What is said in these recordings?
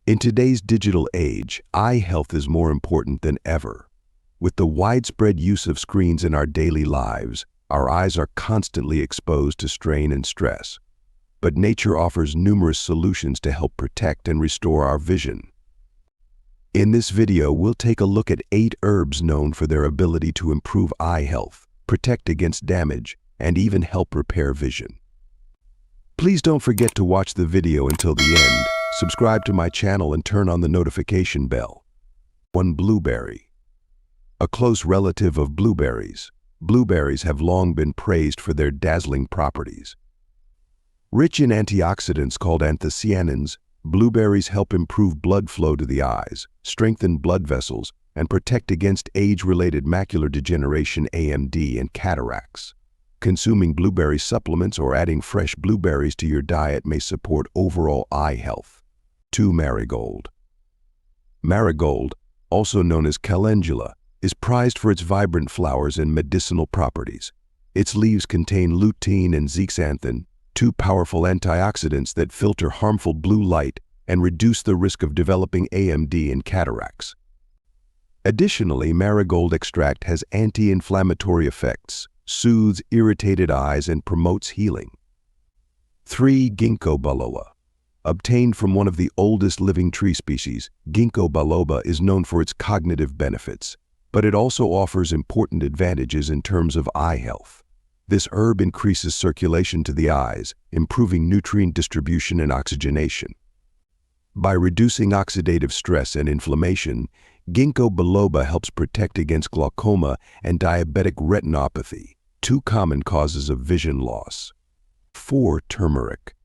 In today's digital age, eye health is more important than ever. With the widespread use of screens in our daily lives, our eyes are constantly exposed to strain and stress. But nature offers numerous solutions to help protect and restore our vision. In this video, we'll take a look at 8 herbs known for their ability to improve eye health, protect against damage, and even help repair vision. Please don't forget to watch the video until the end, subscribe to my channel and turn on the notification bell. 1. Blueberry. A close relative of blueberries, blueberries have long been praised for their dazzling properties. Rich in antioxidants called anthocyanins, blueberries help improve blood flow to the eyes, strengthen blood vessels, and protect against age-related macular degeneration (AMD) and cataracts. Consuming blueberry supplements or adding fresh blueberries to your diet may support overall eye health. 2. Marigold. Marigold, also known as calendula, is prized for its vibrant flowers and medicinal properties. Its leaves contain lutein and zeaxanthin, 2 powerful antioxidants that filter harmful blue light and reduce the risk of developing AMD and cataracts. Additionally, marigold extract has anti-inflammatory effects, soothes irritated eyes, and promotes healing. 3. Ginkgo biloba. Obtained from one of the oldest living tree species, ginkgo biloba is known for its cognitive benefits, but it also offers important advantages in terms of eye health. This herb increases circulation to the eyes, improving nutrient distribution and oxygenation. By reducing oxidative stress and inflammation, ginkgo biloba helps protect against glaucoma and diabetic retinopathy, 2 common causes of vision loss. 4. Turmeric.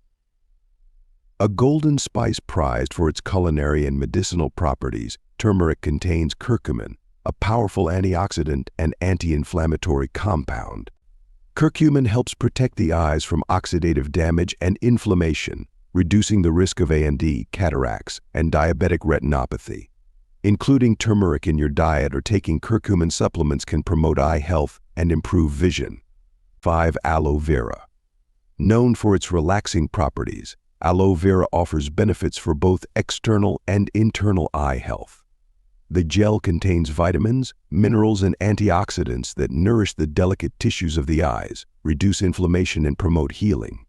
A golden spice prized for its culinary and medicinal properties, turmeric contains curcumin, a powerful antioxidant and anti-inflammatory compound. Curcumin helps protect the eyes from oxidative damage and inflammation, reducing the risk of AMD, cataracts, and diabetic retinopathy. Including turmeric in your diet or taking curcumin supplements can promote eye health and improve vision. 5. Aloe vera. Known for its relaxing properties, aloe vera offers benefits for both external and internal eye health. The gel contains vitamins, minerals, and antioxidants that nourish the delicate tissues of the eyes, reduce inflammation, and promote healing.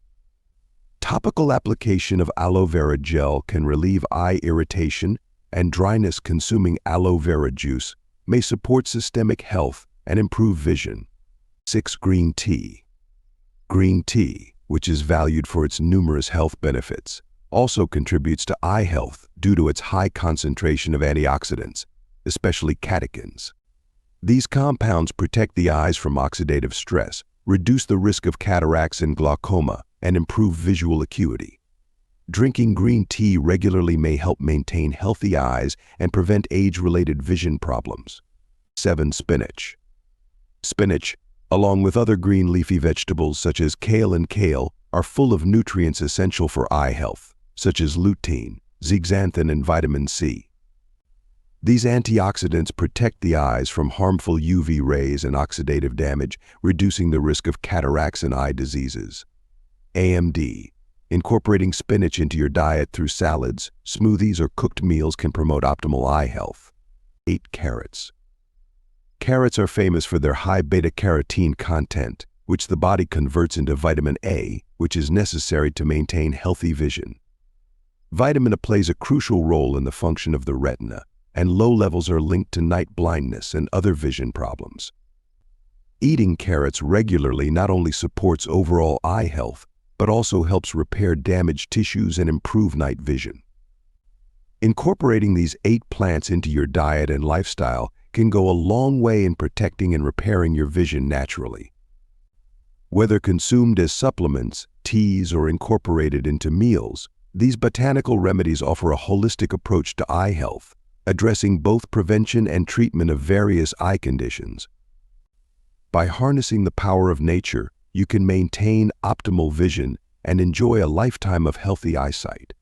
Topical application of aloe vera gel can relieve eye irritation and dryness. Consuming aloe vera juice may support systemic health and improve vision. 6. Green tea. Green tea, which is valued for its numerous health benefits, also contributes to eye health due to its high concentration of antioxidants, especially catechins. These compounds protect the eyes from oxidative stress, reduce the risk of cataracts and glaucoma, and improve visual acuity. Drinking green tea regularly may help maintain healthy eyes and prevent age-related vision problems. 7. Spinach. Spinach, along with other green leafy vegetables such as kale and kale, are full of nutrients essential for eye health, such as lutein, zeaxanthin, and vitamin C. These antioxidants protect the eyes from harmful UV rays and oxidative damage, reducing the risk of cataracts and eye diseases. AMD. Incorporating spinach into your diet through salads, smoothies, or cooked meals can promote optimal eye health. 8. Carrots. Carrots are famous for their high beta-carotene content, which the body converts into vitamin A, which is necessary to maintain healthy vision. Vitamin A plays a crucial role in the function of the retina, and low levels are linked to night blindness and other vision problems. Eating carrots regularly not only supports overall eye health, but also helps repair damaged tissues and improve night vision. Incorporating these 8 plants into your diet and lifestyle can go a long way in protecting and repairing your vision naturally. Whether consumed as supplements, teas, or incorporated into meals, these botanical remedies offer a holistic approach to eye health, addressing both prevention and treatment of various eye conditions. By harnessing the power of nature, you can maintain optimal vision and enjoy a lifetime of healthy eyesight.